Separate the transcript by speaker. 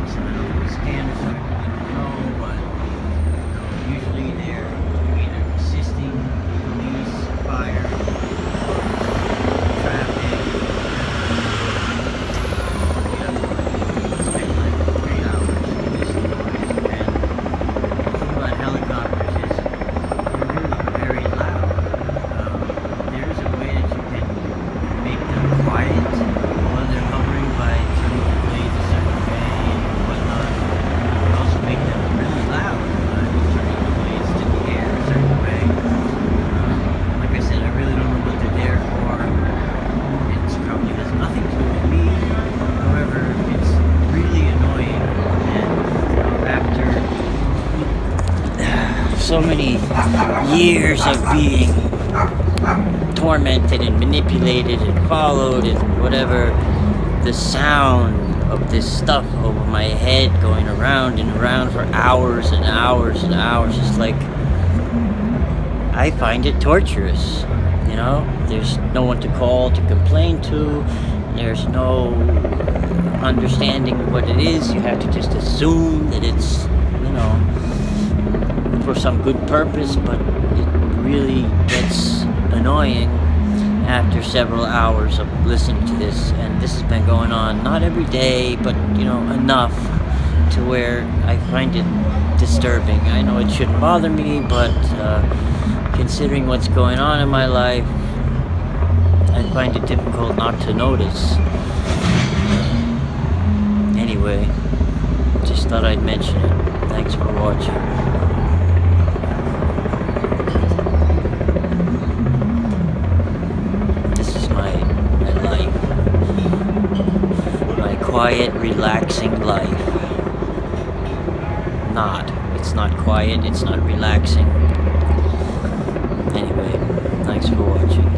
Speaker 1: approximate standard so I can know, but usually they're either assisting police, fire, traffic. Spend like 3 hours listening to noise. And the thing about helicopters is they're really very loud. There's a way that you can make them quiet while they're hovering by turning the blades a certain way and whatnot. You can also make them really loud by turning the blades to the air a certain way. Like I said, I really don't know what they're there for. It probably has nothing to do with me. However, it's really annoying, and after so many years of being tormented and manipulated and followed and whatever, the sound of this stuff over my head going around and around for hours and hours and hours is like, I find it torturous. You know, there's no one to call to complain to, there's no understanding what it is. You have to just assume that it's, you know, for some good purpose, but it really gets annoying after several hours of listening to this. And this has been going on not every day, but you know, enough to where I find it disturbing. I know it shouldn't bother me, but considering what's going on in my life, I find it difficult not to notice. Anyway, just thought I'd mention it. Thanks for watching. Quiet, relaxing life. It's not quiet, it's not relaxing. Anyway, thanks for watching.